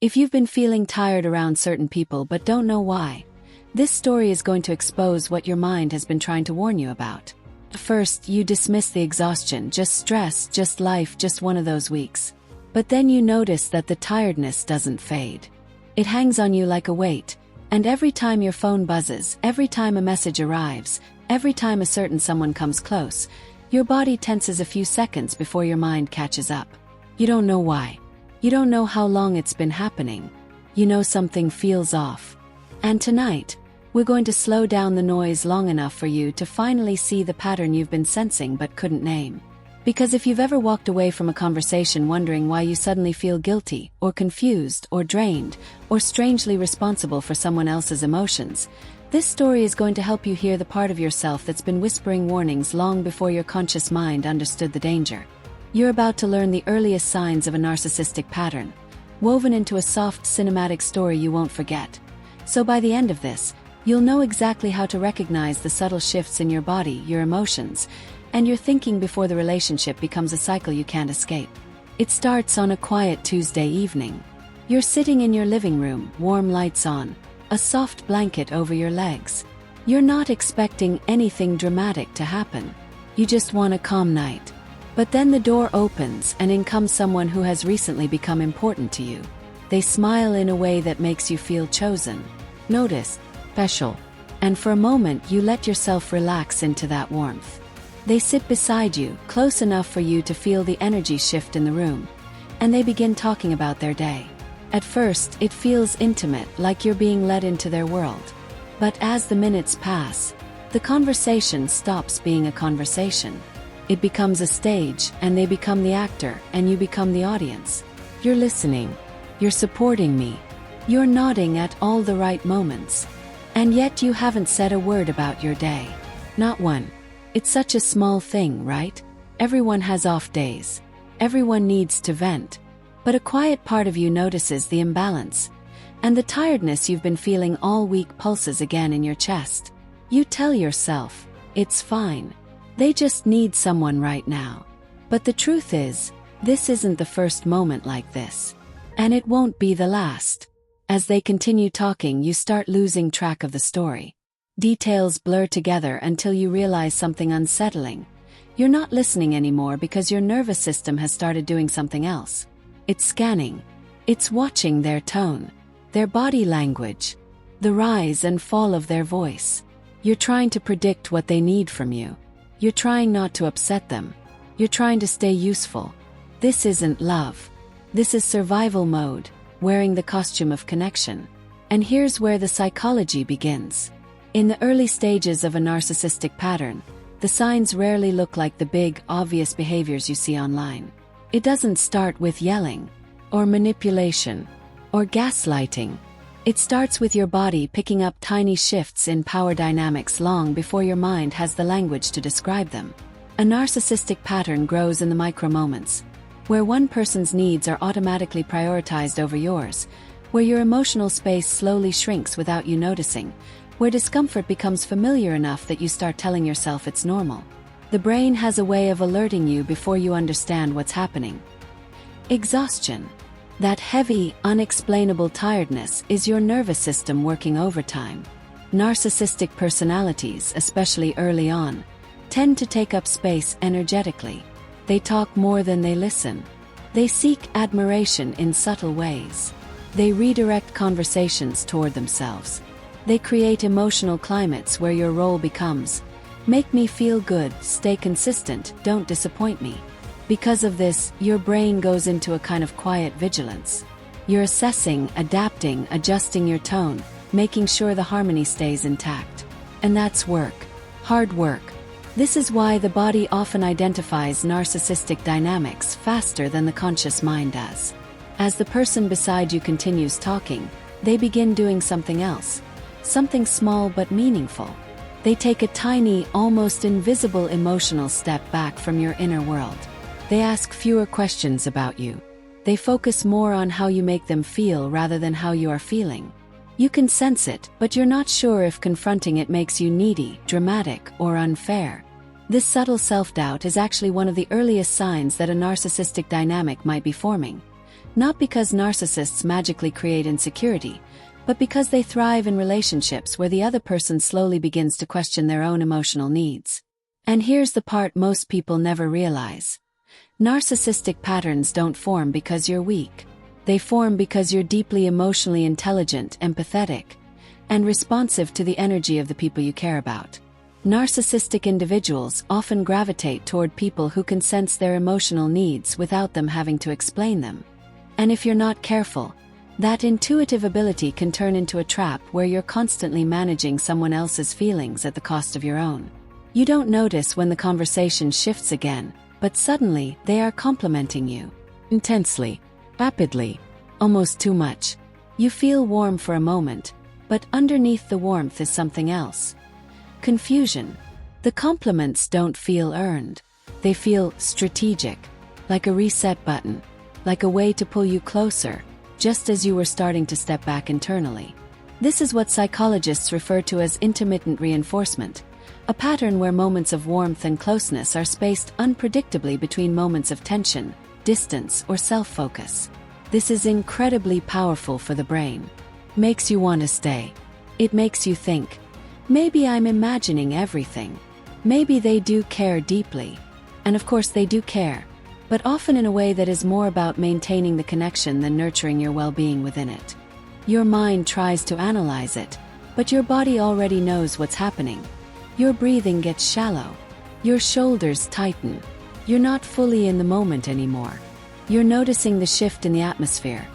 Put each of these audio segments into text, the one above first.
If you've been feeling tired around certain people but don't know why, this story is going to expose what your mind has been trying to warn you about. First, you dismiss the exhaustion, just stress, just life, just one of those weeks. But then you notice that the tiredness doesn't fade. It hangs on you like a weight, and every time your phone buzzes, every time a message arrives, every time a certain someone comes close, your body tenses a few seconds before your mind catches up. You don't know why. You don't know how long it's been happening. You know something feels off. And tonight, we're going to slow down the noise long enough for you to finally see the pattern you've been sensing but couldn't name. Because if you've ever walked away from a conversation wondering why you suddenly feel guilty, or confused, or drained, or strangely responsible for someone else's emotions, this story is going to help you hear the part of yourself that's been whispering warnings long before your conscious mind understood the danger. You're about to learn the earliest signs of a narcissistic pattern, woven into a soft cinematic story you won't forget. So by the end of this, you'll know exactly how to recognize the subtle shifts in your body, your emotions, and your thinking before the relationship becomes a cycle you can't escape. It starts on a quiet Tuesday evening. You're sitting in your living room, warm lights on, a soft blanket over your legs. You're not expecting anything dramatic to happen. You just want a calm night. But then the door opens and in comes someone who has recently become important to you. They smile in a way that makes you feel chosen, noticed, special, and for a moment you let yourself relax into that warmth. They sit beside you, close enough for you to feel the energy shift in the room, and they begin talking about their day. At first, it feels intimate, like you're being led into their world. But as the minutes pass, the conversation stops being a conversation. It becomes a stage, and they become the actor, and you become the audience. You're listening. You're supporting me. You're nodding at all the right moments. And yet you haven't said a word about your day. Not one. It's such a small thing, right? Everyone has off days. Everyone needs to vent. But a quiet part of you notices the imbalance, and the tiredness you've been feeling all week pulses again in your chest. You tell yourself, it's fine. They just need someone right now. But the truth is, this isn't the first moment like this. And it won't be the last. As they continue talking, you start losing track of the story. Details blur together until you realize something unsettling. You're not listening anymore because your nervous system has started doing something else. It's scanning. It's watching their tone, their body language, the rise and fall of their voice. You're trying to predict what they need from you. You're trying not to upset them. You're trying to stay useful. This isn't love. This is survival mode, wearing the costume of connection. And here's where the psychology begins. In the early stages of a narcissistic pattern, the signs rarely look like the big, obvious behaviors you see online. It doesn't start with yelling, or manipulation, or gaslighting. It starts with your body picking up tiny shifts in power dynamics long before your mind has the language to describe them. A narcissistic pattern grows in the micro moments, where one person's needs are automatically prioritized over yours, where your emotional space slowly shrinks without you noticing, where discomfort becomes familiar enough that you start telling yourself it's normal. The brain has a way of alerting you before you understand what's happening. Exhaustion. That heavy, unexplainable tiredness is your nervous system working overtime. Narcissistic personalities, especially early on, tend to take up space energetically. They talk more than they listen. They seek admiration in subtle ways. They redirect conversations toward themselves. They create emotional climates where your role becomes, make me feel good, stay consistent, don't disappoint me. Because of this, your brain goes into a kind of quiet vigilance. You're assessing, adapting, adjusting your tone, making sure the harmony stays intact. And that's work. Hard work. This is why the body often identifies narcissistic dynamics faster than the conscious mind does. As the person beside you continues talking, they begin doing something else. Something small but meaningful. They take a tiny, almost invisible emotional step back from your inner world. They ask fewer questions about you. They focus more on how you make them feel rather than how you are feeling. You can sense it, but you're not sure if confronting it makes you needy, dramatic, or unfair. This subtle self-doubt is actually one of the earliest signs that a narcissistic dynamic might be forming. Not because narcissists magically create insecurity, but because they thrive in relationships where the other person slowly begins to question their own emotional needs. And here's the part most people never realize. Narcissistic patterns don't form because you're weak. They form because you're deeply emotionally intelligent, empathetic, and responsive to the energy of the people you care about. Narcissistic individuals often gravitate toward people who can sense their emotional needs without them having to explain them. And if you're not careful, that intuitive ability can turn into a trap where you're constantly managing someone else's feelings at the cost of your own. You don't notice when the conversation shifts again, but suddenly they are complimenting you. Intensely, rapidly, almost too much. You feel warm for a moment, but underneath the warmth is something else. Confusion. The compliments don't feel earned. They feel strategic, like a reset button, like a way to pull you closer, just as you were starting to step back internally. This is what psychologists refer to as intermittent reinforcement, a pattern where moments of warmth and closeness are spaced unpredictably between moments of tension, distance, or self-focus. This is incredibly powerful for the brain. Makes you want to stay. It makes you think, maybe I'm imagining everything. Maybe they do care deeply. And of course they do care, but often in a way that is more about maintaining the connection than nurturing your well-being within it. Your mind tries to analyze it, but your body already knows what's happening. Your breathing gets shallow. Your shoulders tighten. You're not fully in the moment anymore. You're noticing the shift in the atmosphere,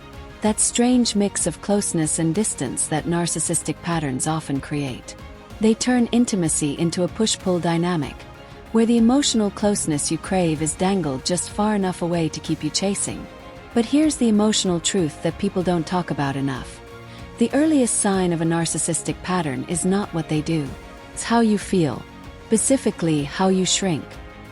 that strange mix of closeness and distance that narcissistic patterns often create. They turn intimacy into a push-pull dynamic, where the emotional closeness you crave is dangled just far enough away to keep you chasing. But here's the emotional truth that people don't talk about enough. The earliest sign of a narcissistic pattern is not what they do. It's how you feel. Specifically, how you shrink.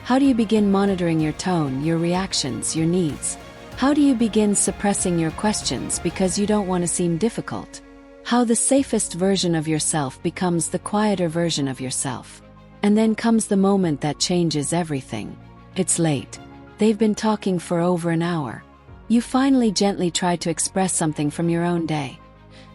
How do you begin monitoring your tone, your reactions, your needs? How do you begin suppressing your questions because you don't want to seem difficult? How the safest version of yourself becomes the quieter version of yourself. And then comes the moment that changes everything. It's late. They've been talking for over an hour. You finally gently try to express something from your own day.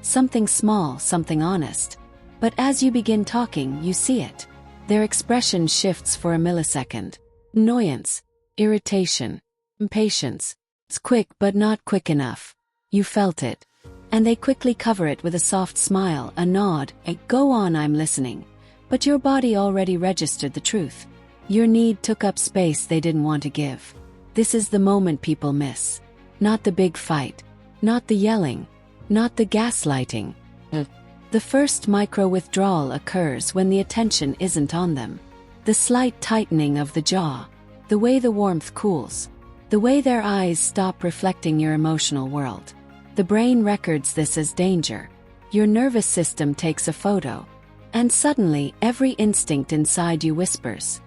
Something small, something honest. But as you begin talking, you see it. Their expression shifts for a millisecond. Annoyance, irritation, impatience. It's quick but not quick enough. You felt it. And they quickly cover it with a soft smile, a nod, a "go on, I'm listening." But your body already registered the truth. Your need took up space they didn't want to give. This is the moment people miss. Not the big fight. Not the yelling. Not the gaslighting. The first micro-withdrawal occurs when the attention isn't on them. The slight tightening of the jaw. The way the warmth cools. The way their eyes stop reflecting your emotional world. The brain records this as danger. Your nervous system takes a photo. And suddenly, every instinct inside you whispers,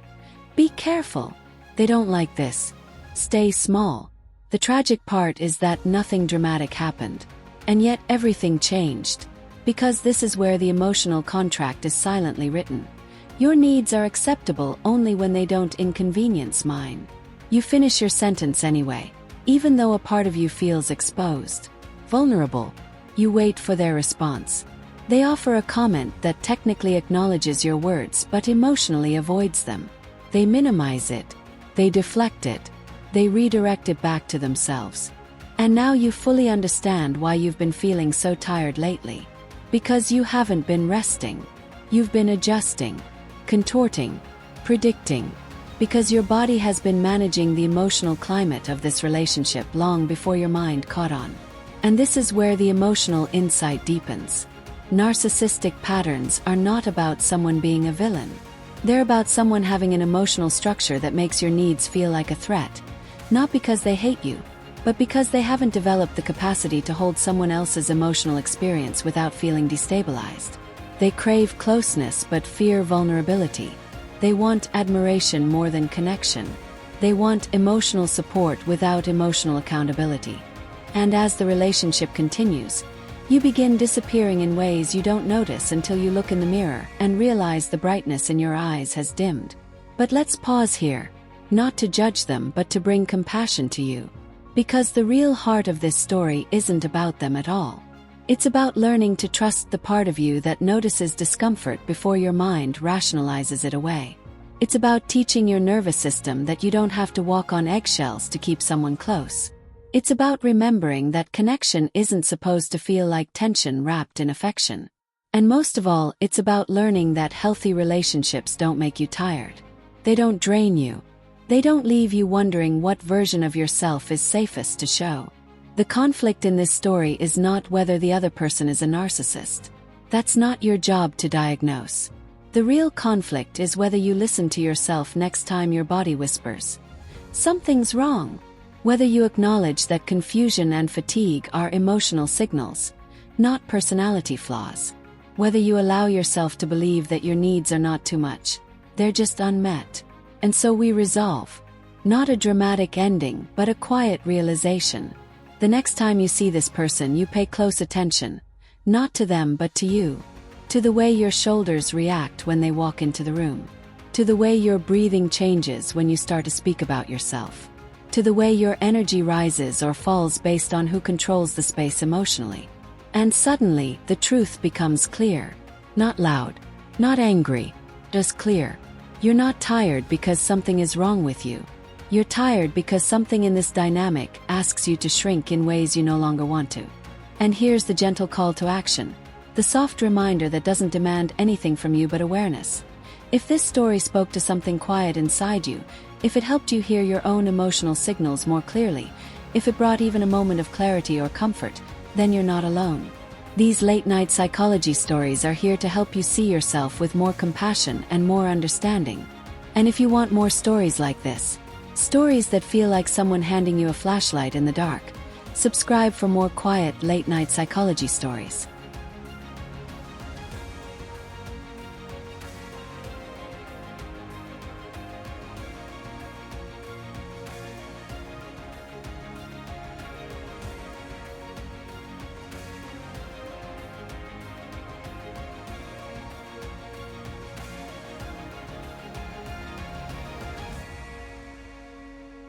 "Be careful. They don't like this. Stay small." The tragic part is that nothing dramatic happened. And yet everything changed. Because this is where the emotional contract is silently written. Your needs are acceptable only when they don't inconvenience mine. You finish your sentence anyway, even though a part of you feels exposed, vulnerable. You wait for their response. They offer a comment that technically acknowledges your words but emotionally avoids them. They minimize it. They deflect it. They redirect it back to themselves. And now you fully understand why you've been feeling so tired lately. Because you haven't been resting. You've been adjusting, contorting, predicting. Because your body has been managing the emotional climate of this relationship long before your mind caught on. And this is where the emotional insight deepens. Narcissistic patterns are not about someone being a villain. They're about someone having an emotional structure that makes your needs feel like a threat. Not because they hate you, but because they haven't developed the capacity to hold someone else's emotional experience without feeling destabilized. They crave closeness but fear vulnerability. They want admiration more than connection. They want emotional support without emotional accountability. And as the relationship continues, you begin disappearing in ways you don't notice until you look in the mirror and realize the brightness in your eyes has dimmed. But let's pause here, not to judge them but to bring compassion to you. Because the real heart of this story isn't about them at all. It's about learning to trust the part of you that notices discomfort before your mind rationalizes it away. It's about teaching your nervous system that you don't have to walk on eggshells to keep someone close. It's about remembering that connection isn't supposed to feel like tension wrapped in affection. And most of all, it's about learning that healthy relationships don't make you tired. They don't drain you. They don't leave you wondering what version of yourself is safest to show. The conflict in this story is not whether the other person is a narcissist. That's not your job to diagnose. The real conflict is whether you listen to yourself next time your body whispers, "Something's wrong." Whether you acknowledge that confusion and fatigue are emotional signals, not personality flaws. Whether you allow yourself to believe that your needs are not too much, they're just unmet. And so we resolve. Not a dramatic ending, but a quiet realization. The next time you see this person, you pay close attention, not to them but to you. To the way your shoulders react when they walk into the room. To the way your breathing changes when you start to speak about yourself. To the way your energy rises or falls based on who controls the space emotionally. And suddenly, the truth becomes clear. Not loud, not angry, just clear. You're not tired because something is wrong with you. You're tired because something in this dynamic asks you to shrink in ways you no longer want to. And here's the gentle call to action. The soft reminder that doesn't demand anything from you but awareness. If this story spoke to something quiet inside you, if it helped you hear your own emotional signals more clearly, if it brought even a moment of clarity or comfort, then you're not alone. These late-night psychology stories are here to help you see yourself with more compassion and more understanding. And if you want more stories like this, stories that feel like someone handing you a flashlight in the dark, subscribe for more quiet late-night psychology stories.